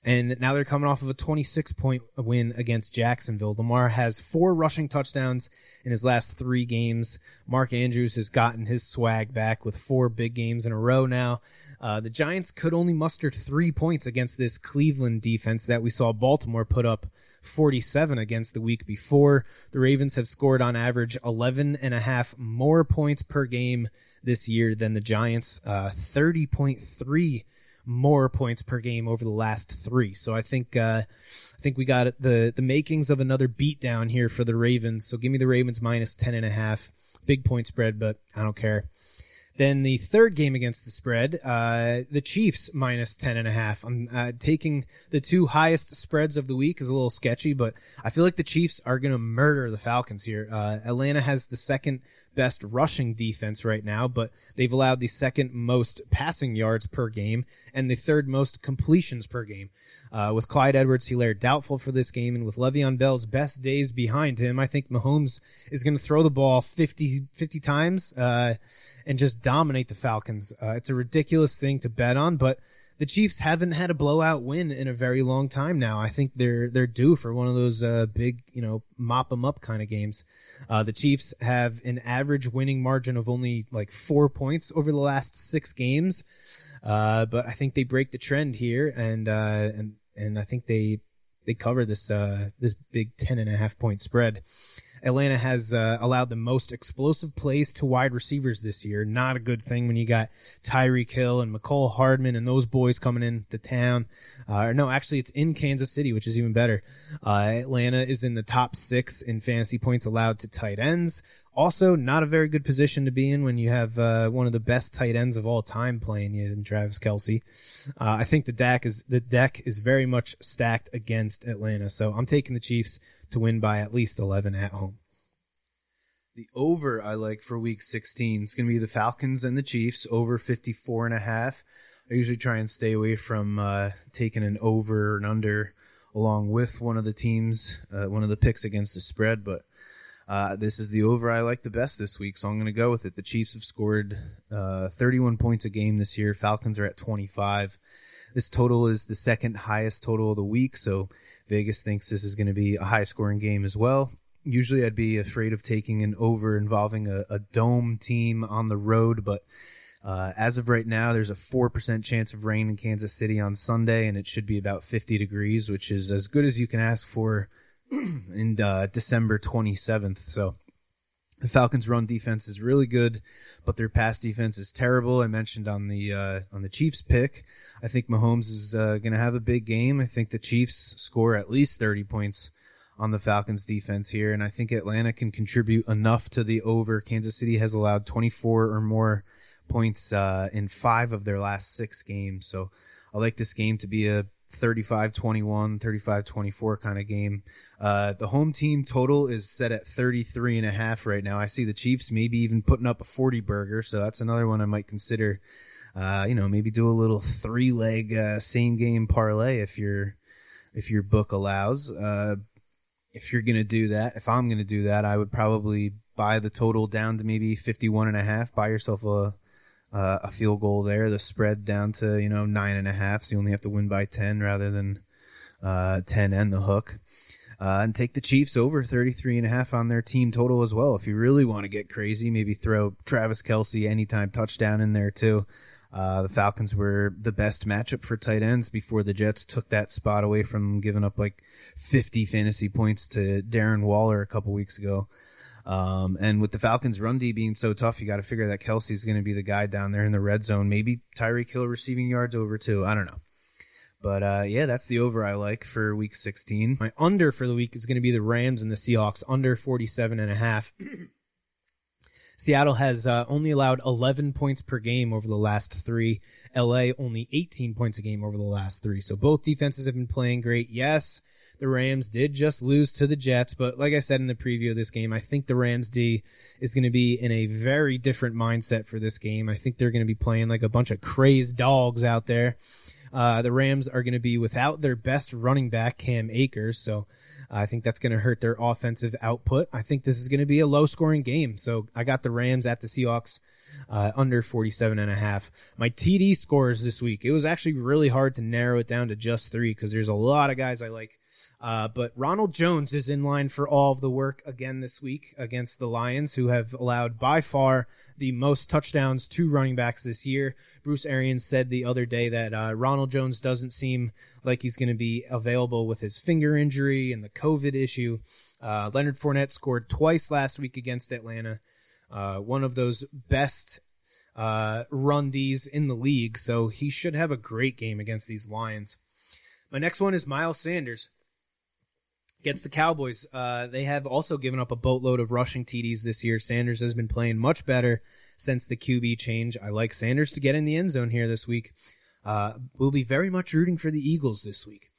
And now they're coming off of a 26-point win against Jacksonville. Lamar has 4 rushing touchdowns in his last 3 games. Mark Andrews has gotten his swag back with 4 big games in a row now. The Giants could only muster 3 points against this Cleveland defense that we saw Baltimore put up 47 against the week before. The Ravens have scored on average 11.5 more points per game this year than the Giants, 30.3 more points per game over the last 3. So I think we got the makings of another beatdown here for the Ravens. So give me the Ravens -10.5. Big point spread, but I don't care. Then the third game against the spread, the Chiefs -10.5. I'm taking the 2 highest spreads of the week. Is a little sketchy, but I feel like the Chiefs are going to murder the Falcons here. Atlanta has the second best rushing defense right now, but they've allowed the second most passing yards per game and the third most completions per game. With Clyde Edwards-Helaire doubtful for this game, and with Le'Veon Bell's best days behind him, I think Mahomes is going to throw the ball 50 times and just dominate the Falcons. It's a ridiculous thing to bet on, but the Chiefs haven't had a blowout win in a very long time now. I think they're due for one of those big, mop 'em up kind of games. The Chiefs have an average winning margin of only like 4 points over the last 6 games, but I think they break the trend here, and I think they cover this big 10.5 point spread. Atlanta has allowed the most explosive plays to wide receivers this year. Not a good thing when you got Tyreek Hill and McCole Hardman and those boys coming into town. No, actually, it's in Kansas City, which is even better. Atlanta is in the top 6 in fantasy points allowed to tight ends. Also, not a very good position to be in when you have one of the best tight ends of all time playing you in Travis Kelce. I think the deck is very much stacked against Atlanta, so I'm taking the Chiefs to win by at least 11 at home. The over I like for week 16 is going to be the Falcons and the Chiefs, over 54.5. I usually try and stay away from taking an over and under along with one of the teams, one of the picks against the spread, but this is the over I like the best this week, so I'm going to go with it. The Chiefs have scored 31 points a game this year. Falcons are at 25. This total is the second highest total of the week, so Vegas thinks this is going to be a high-scoring game as well. Usually I'd be afraid of taking an over involving a dome team on the road, but as of right now, there's a 4% chance of rain in Kansas City on Sunday, and it should be about 50 degrees, which is as good as you can ask for in December 27th. So the Falcons' run defense is really good, but their pass defense is terrible. I mentioned on the Chiefs pick, I think Mahomes is going to have a big game. I think the Chiefs score at least 30 points on the Falcons' defense here, and I think Atlanta can contribute enough to the over. Kansas City has allowed 24 or more points in 5 of their last 6 games, so I like this game to be a 35-21, 35-24 kind of game. The home team total is set at 33.5 right now. I see the Chiefs maybe even putting up a 40 burger, so that's another one I might consider. Maybe do a little 3-leg same game parlay if your book allows. If you're gonna do that, if I'm gonna do that, I would probably buy the total down to maybe 51.5. Buy yourself a field goal there. The spread down to 9.5, so you only have to win by 10 rather than 10 and the hook. And take the Chiefs over 33.5 on their team total as well. If you really want to get crazy, maybe throw Travis Kelce anytime touchdown in there too. The Falcons were the best matchup for tight ends before the Jets took that spot away from giving up like 50 fantasy points to Darren Waller a couple weeks ago. And with the Falcons' run D being so tough, you got to figure that Kelsey's going to be the guy down there in the red zone. Maybe Tyreek Hill receiving yards over too. I don't know. But that's the over I like for Week 16. My under for the week is going to be the Rams and the Seahawks, under 47.5. Seattle has only allowed 11 points per game over the last 3. LA only 18 points a game over the last 3. So both defenses have been playing great. Yes, the Rams did just lose to the Jets, but like I said in the preview of this game, I think the Rams D is going to be in a very different mindset for this game. I think they're going to be playing like a bunch of crazed dogs out there. The Rams are going to be without their best running back, Cam Akers, so I think that's going to hurt their offensive output. I think this is going to be a low-scoring game, so I got the Rams at the Seahawks under 47.5. My TD scores this week, it was actually really hard to narrow it down to just 3 because there's a lot of guys I like. But Ronald Jones is in line for all of the work again this week against the Lions, who have allowed by far the most touchdowns to running backs this year. Bruce Arians said the other day that Ronald Jones doesn't seem like he's going to be available with his finger injury and the COVID issue. Leonard Fournette scored twice last week against Atlanta, one of those best run Ds in the league, so he should have a great game against these Lions. My next one is Miles Sanders against the Cowboys. They have also given up a boatload of rushing TDs this year. Sanders has been playing much better since the QB change. I like Sanders to get in the end zone here this week. We'll be very much rooting for the Eagles this week.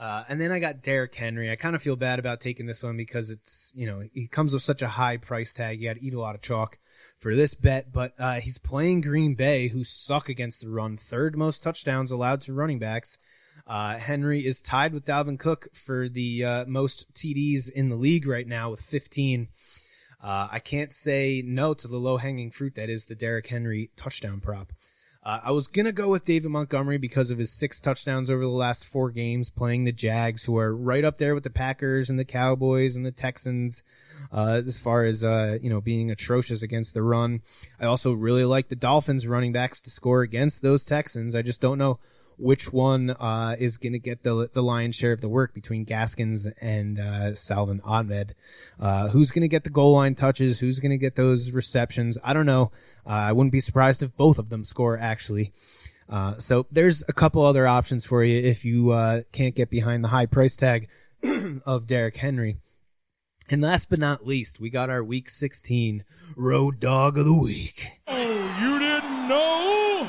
And then I got Derrick Henry. I kind of feel bad about taking this one because it's, he comes with such a high price tag. You got to eat a lot of chalk for this bet, but he's playing Green Bay, who suck against the run. 3rd most touchdowns allowed to running backs. Henry is tied with Dalvin Cook for the most TDs in the league right now with 15. I can't say no to the low-hanging fruit that is the Derrick Henry touchdown prop. I was going to go with David Montgomery because of his 6 touchdowns over the last 4 games playing the Jags, who are right up there with the Packers and the Cowboys and the Texans as far as being atrocious against the run. I also really like the Dolphins running backs to score against those Texans. I just don't know which one is going to get the lion's share of the work between Gaskins and Salvon Ahmed. Who's going to get the goal line touches? Who's going to get those receptions? I don't know. I wouldn't be surprised if both of them score, actually. So there's a couple other options for you if you can't get behind the high price tag of Derrick Henry. And last but not least, we got our Week 16 Road Dog of the Week. Oh, you didn't know?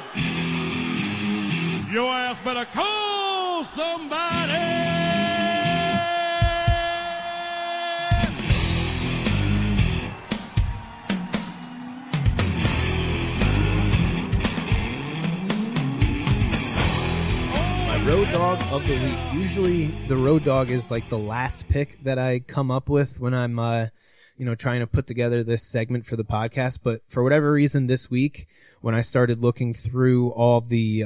Your ass better call somebody. My road dog of the week. Usually the road dog is like the last pick that I come up with when I'm trying to put together this segment for the podcast. But for whatever reason this week, when I started looking through all the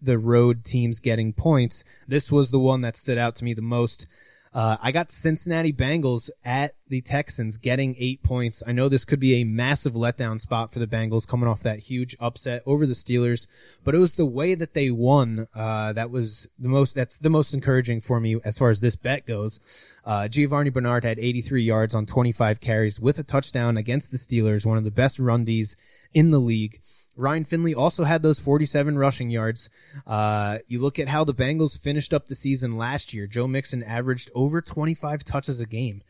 road teams getting points, this was the one that stood out to me the most. I got Cincinnati Bengals at the Texans getting 8 points. I know this could be a massive letdown spot for the Bengals coming off that huge upset over the Steelers, but it was the way that they won that's the most encouraging for me as far as this bet goes. Giovanni Bernard had 83 yards on 25 carries with a touchdown against the Steelers, one of the best run Ds in the league. Ryan Finley also had those 47 rushing yards. You look at how the Bengals finished up the season last year. Joe Mixon averaged over 25 touches a game.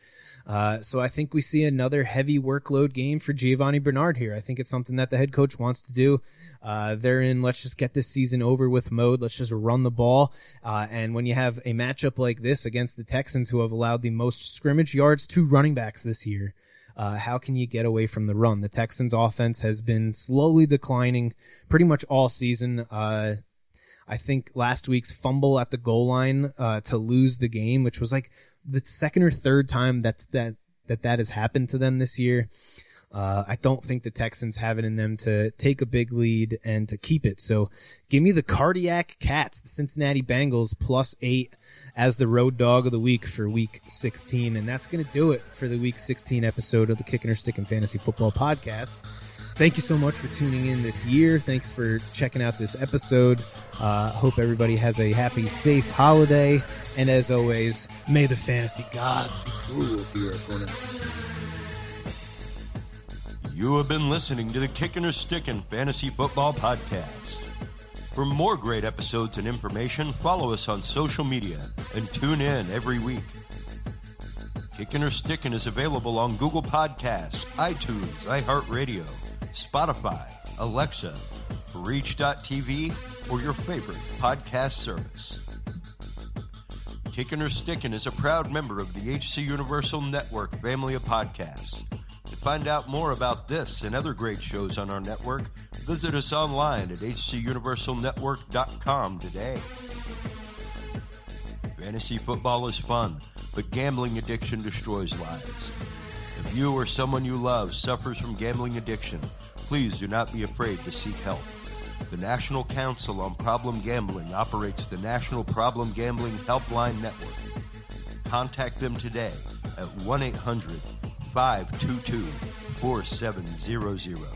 So I think we see another heavy workload game for Giovanni Bernard here. I think it's something that the head coach wants to do. They're in, let's just get this season over with mode. Let's just run the ball. And when you have a matchup like this against the Texans, who have allowed the most scrimmage yards to running backs this year, how can you get away from the run? The Texans offense has been slowly declining pretty much all season. I think last week's fumble at the goal line to lose the game, which was like the second or third time that has happened to them this year. I don't think the Texans have it in them to take a big lead and to keep it. So give me the Cardiac Cats, the Cincinnati Bengals, +8 as the road dog of the week for Week 16. And that's going to do it for the Week 16 episode of the Kickin' or Stickin' Fantasy Football Podcast. Thank you so much for tuning in this year. Thanks for checking out this episode. Hope everybody has a happy, safe holiday. And as always, may the fantasy gods be cruel to your opponents. You have been listening to the Kickin' or Stickin' Fantasy Football Podcast. For more great episodes and information, follow us on social media and tune in every week. Kickin' or Stickin' is available on Google Podcasts, iTunes, iHeartRadio, Spotify, Alexa, Reach.tv, or your favorite podcast service. Kickin' or Stickin' is a proud member of the HC Universal Network family of podcasts. To find out more about this and other great shows on our network, visit us online at hcuniversalnetwork.com today. Fantasy football is fun, but gambling addiction destroys lives. If you or someone you love suffers from gambling addiction, please do not be afraid to seek help. The National Council on Problem Gambling operates the National Problem Gambling Helpline Network. Contact them today at 1-800-522-4700.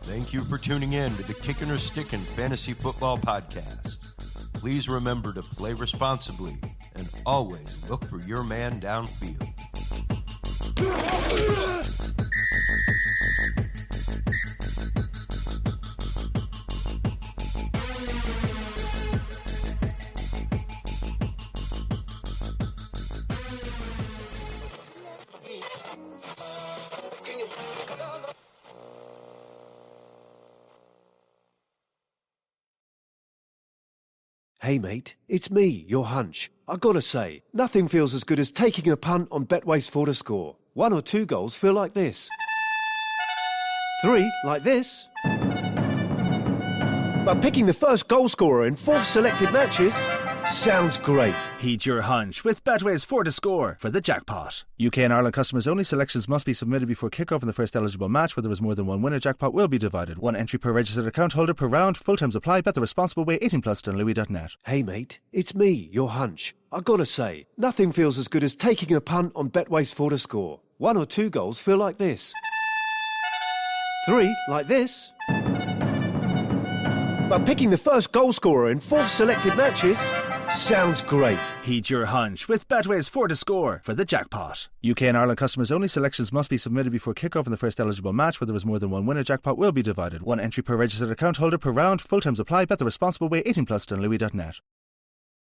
Thank you for tuning in to the Kickin' or Stickin' Fantasy Football Podcast. Please remember to play responsibly and always look for your man downfield. Hey mate, it's me, your hunch. I gotta say, nothing feels as good as taking a punt on Betway's 4 to score. 1 or 2 goals feel like this. 3 like this. But picking the first goal scorer in 4 selected matches sounds great. Heed your hunch with Betway's 4 to score for the jackpot. UK and Ireland customers only. Selections must be submitted before kickoff in the first eligible match. Where there is more than one winner, jackpot will be divided. 1 entry per registered account holder per round. Full terms apply. Bet the responsible way. 18 plus on louis.net. Hey mate, it's me, your hunch. I gotta say, nothing feels as good as taking a punt on Betway's 4 to score. 1 or 2 goals feel like this. 3 like this. But picking the first goal scorer in 4 selected matches sounds great. Heed your hunch with Betway's 4 to score for the jackpot. UK and Ireland customers only. Selections must be submitted before kickoff in the first eligible match. Where there is more than one winner, jackpot will be divided. 1 entry per registered account holder per round. Full terms apply. Bet the responsible way. 18 plus on louis.net.